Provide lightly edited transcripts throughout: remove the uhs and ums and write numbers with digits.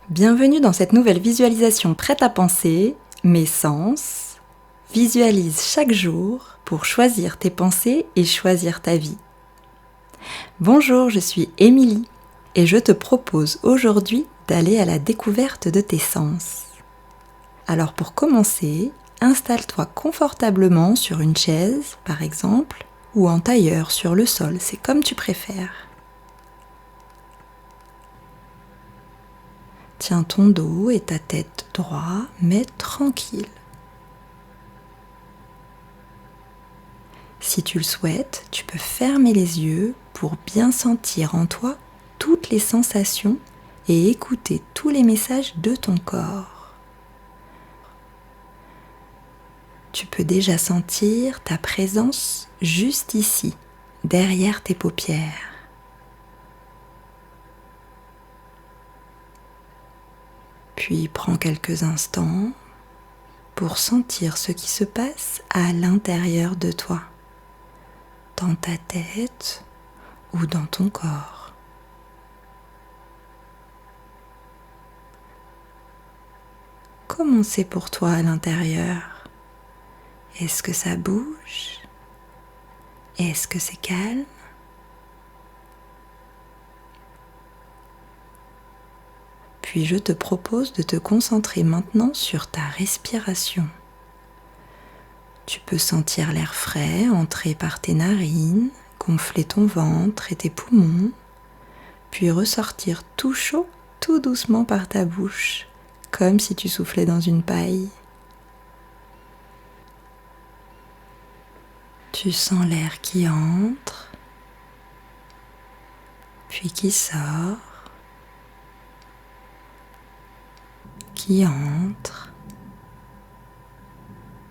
Bienvenue dans cette nouvelle visualisation prête à penser, mes sens. Visualise chaque jour pour choisir tes pensées et choisir ta vie. Bonjour, je suis Émilie et je te propose aujourd'hui d'aller à la découverte de tes sens. Alors pour commencer, installe-toi confortablement sur une chaise, par exemple, ou en tailleur sur le sol, c'est comme tu préfères. Tiens ton dos et ta tête droit, mais tranquille. Si tu le souhaites, tu peux fermer les yeux pour bien sentir en toi toutes les sensations et écouter tous les messages de ton corps. Tu peux déjà sentir ta présence juste ici, derrière tes paupières. Puis prends quelques instants pour sentir ce qui se passe à l'intérieur de toi, dans ta tête ou dans ton corps. Comment c'est pour toi à l'intérieur? Est-ce que ça bouge? Est-ce que c'est calme? Puis je te propose de te concentrer maintenant sur ta respiration. Tu peux sentir l'air frais entrer par tes narines, gonfler ton ventre et tes poumons, puis ressortir tout chaud, tout doucement par ta bouche, comme si tu soufflais dans une paille. Tu sens l'air qui entre, puis qui sort, qui entre,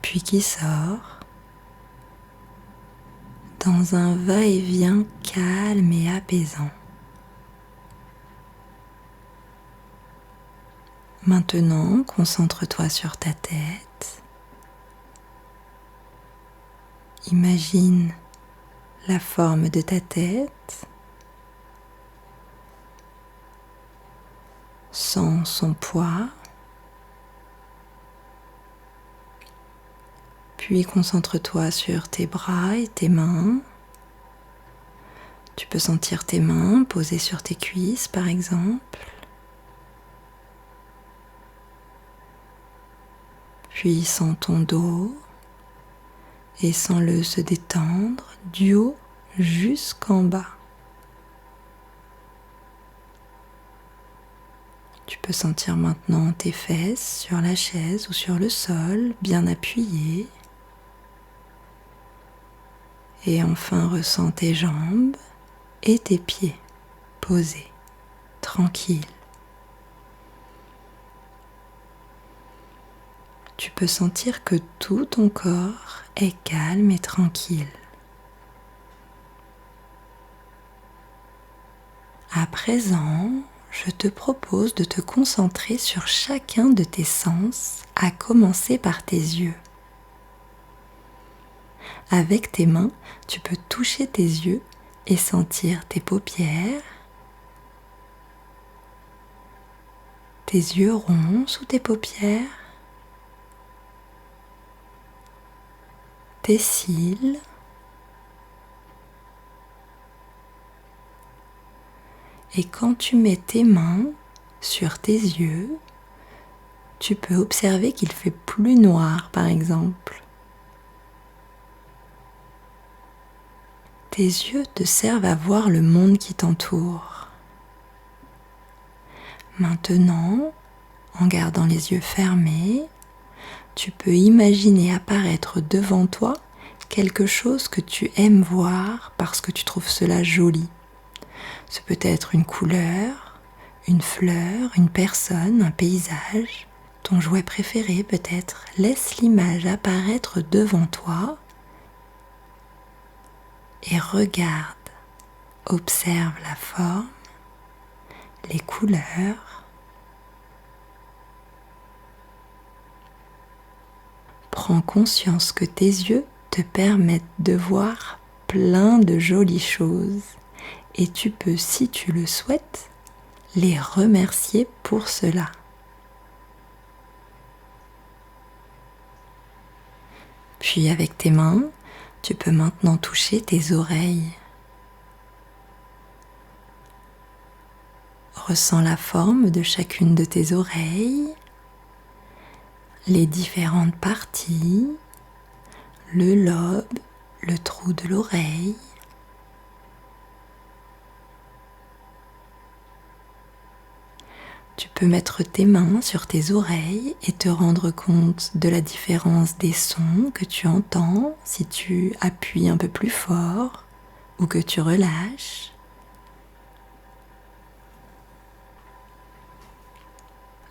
puis qui sort, dans un va-et-vient calme et apaisant. Maintenant, concentre-toi sur ta tête. Imagine la forme de ta tête. Sens son poids. Puis concentre-toi sur tes bras et tes mains. Tu peux sentir tes mains posées sur tes cuisses par exemple. Puis sens ton dos et sens-le se détendre du haut jusqu'en bas. Tu peux sentir maintenant tes fesses sur la chaise ou sur le sol, bien appuyées. Et enfin, ressens tes jambes et tes pieds posés, tranquilles. Tu peux sentir que tout ton corps est calme et tranquille. À présent, je te propose de te concentrer sur chacun de tes sens, à commencer par tes yeux. Avec tes mains, tu peux toucher tes yeux et sentir tes paupières, tes yeux ronds sous tes paupières, tes cils, et quand tu mets tes mains sur tes yeux, tu peux observer qu'il fait plus noir par exemple. Tes yeux te servent à voir le monde qui t'entoure. Maintenant, en gardant les yeux fermés, tu peux imaginer apparaître devant toi quelque chose que tu aimes voir parce que tu trouves cela joli. Ce peut être une couleur, une fleur, une personne, un paysage, ton jouet préféré peut-être. Laisse l'image apparaître devant toi et regarde, observe la forme, les couleurs. Prends conscience que tes yeux te permettent de voir plein de jolies choses et tu peux, si tu le souhaites, les remercier pour cela. Puis avec tes mains, tu peux maintenant toucher tes oreilles. Ressens la forme de chacune de tes oreilles, les différentes parties, le lobe, le trou de l'oreille. Tu peux mettre tes mains sur tes oreilles et te rendre compte de la différence des sons que tu entends si tu appuies un peu plus fort ou que tu relâches.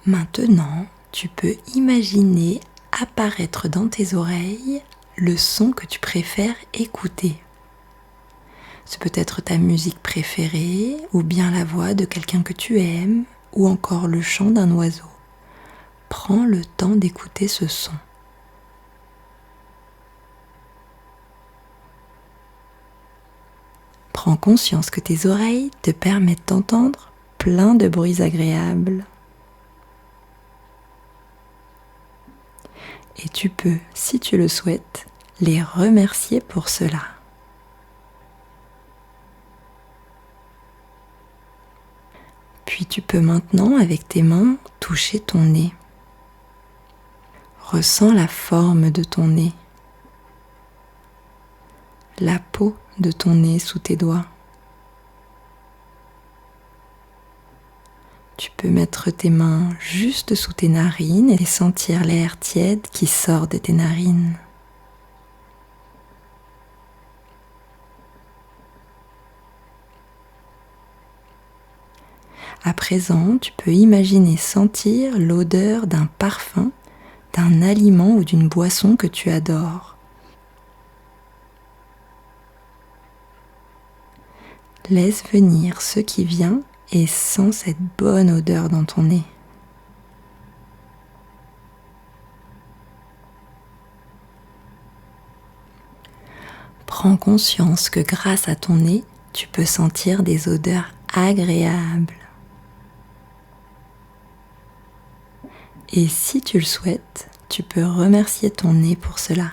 Maintenant, tu peux imaginer apparaître dans tes oreilles le son que tu préfères écouter. Ce peut être ta musique préférée ou bien la voix de quelqu'un que tu aimes ou encore le chant d'un oiseau. Prends le temps d'écouter ce son. Prends conscience que tes oreilles te permettent d'entendre plein de bruits agréables. Et tu peux, si tu le souhaites, les remercier pour cela. Puis tu peux maintenant, avec tes mains, toucher ton nez. Ressens la forme de ton nez, la peau de ton nez sous tes doigts. Tu peux mettre tes mains juste sous tes narines et sentir l'air tiède qui sort de tes narines. À présent, tu peux imaginer sentir l'odeur d'un parfum, d'un aliment ou d'une boisson que tu adores. Laisse venir ce qui vient et sens cette bonne odeur dans ton nez. Prends conscience que grâce à ton nez, tu peux sentir des odeurs agréables. Et si tu le souhaites, tu peux remercier ton nez pour cela.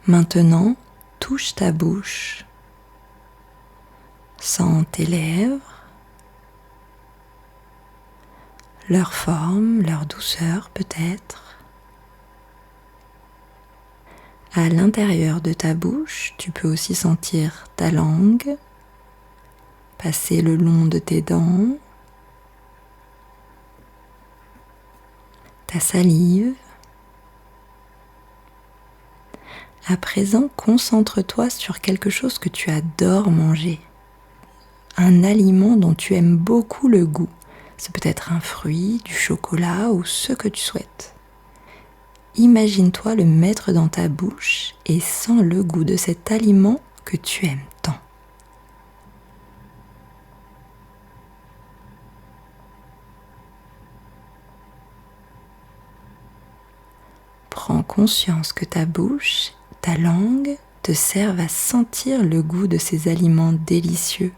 Maintenant, touche ta bouche. Sens tes lèvres, leur forme, leur douceur peut-être. À l'intérieur de ta bouche, tu peux aussi sentir ta langue passer le long de tes dents, ta salive. À présent, concentre-toi sur quelque chose que tu adores manger. Un aliment dont tu aimes beaucoup le goût. C'est peut-être un fruit, du chocolat ou ce que tu souhaites. Imagine-toi le mettre dans ta bouche et sens le goût de cet aliment que tu aimes tant. Prends conscience que ta bouche, ta langue te servent à sentir le goût de ces aliments délicieux.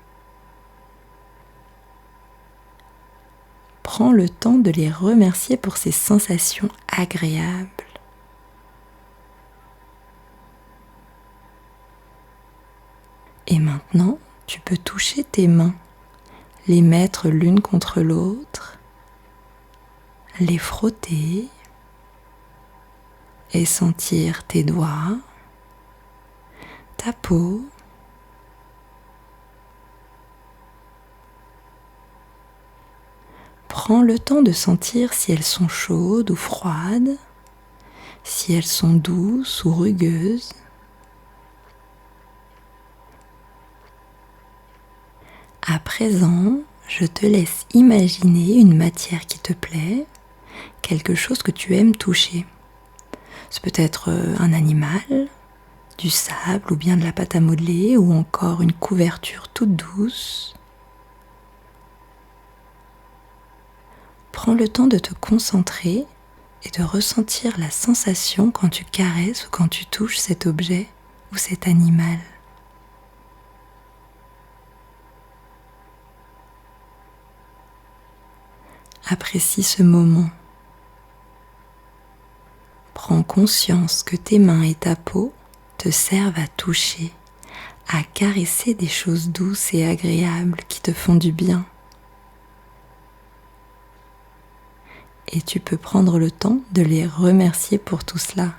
Prends le temps de les remercier pour ces sensations agréables. Et maintenant, tu peux toucher tes mains, les mettre l'une contre l'autre, les frotter et sentir tes doigts, ta peau, prends le temps de sentir si elles sont chaudes ou froides, si elles sont douces ou rugueuses. À présent, je te laisse imaginer une matière qui te plaît, quelque chose que tu aimes toucher. Ce peut être un animal, du sable ou bien de la pâte à modeler ou encore une couverture toute douce. Prends le temps de te concentrer et de ressentir la sensation quand tu caresses ou quand tu touches cet objet ou cet animal. Apprécie ce moment. Prends conscience que tes mains et ta peau te servent à toucher, à caresser des choses douces et agréables qui te font du bien. Et tu peux prendre le temps de les remercier pour tout cela.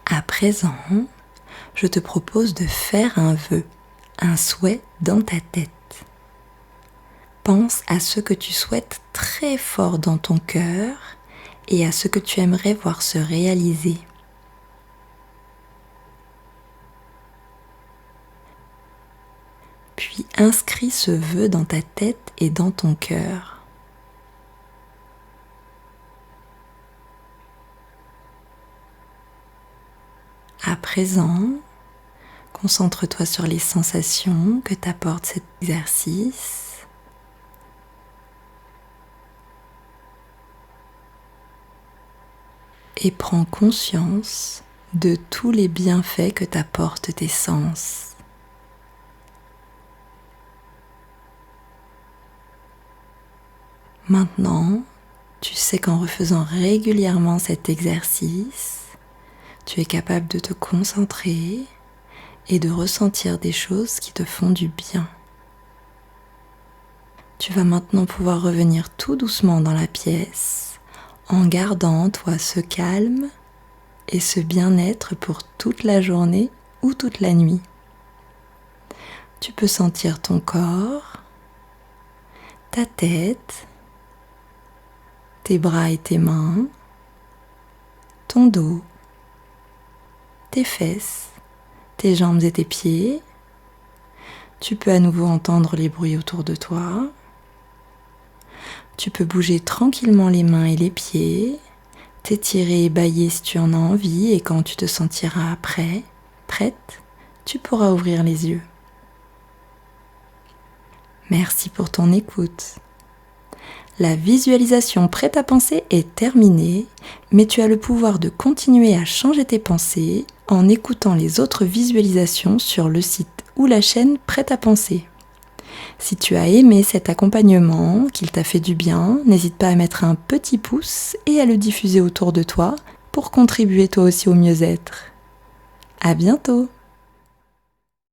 À présent, je te propose de faire un vœu, un souhait dans ta tête. Pense à ce que tu souhaites très fort dans ton cœur et à ce que tu aimerais voir se réaliser. Puis inscris ce vœu dans ta tête et dans ton cœur. À présent, concentre-toi sur les sensations que t'apporte cet exercice. Et prends conscience de tous les bienfaits que t'apportent tes sens. Maintenant, tu sais qu'en refaisant régulièrement cet exercice, tu es capable de te concentrer et de ressentir des choses qui te font du bien. Tu vas maintenant pouvoir revenir tout doucement dans la pièce en gardant, toi, ce calme et ce bien-être pour toute la journée ou toute la nuit. Tu peux sentir ton corps, ta tête, tes bras et tes mains, ton dos, tes fesses, tes jambes et tes pieds. Tu peux à nouveau entendre les bruits autour de toi. Tu peux bouger tranquillement les mains et les pieds, t'étirer et bâiller si tu en as envie, et quand tu te sentiras prêt, prête, tu pourras ouvrir les yeux. Merci pour ton écoute. La visualisation prête à penser est terminée, mais tu as le pouvoir de continuer à changer tes pensées en écoutant les autres visualisations sur le site ou la chaîne Prête à penser. Si tu as aimé cet accompagnement, qu'il t'a fait du bien, n'hésite pas à mettre un petit pouce et à le diffuser autour de toi pour contribuer toi aussi au mieux-être. À bientôt!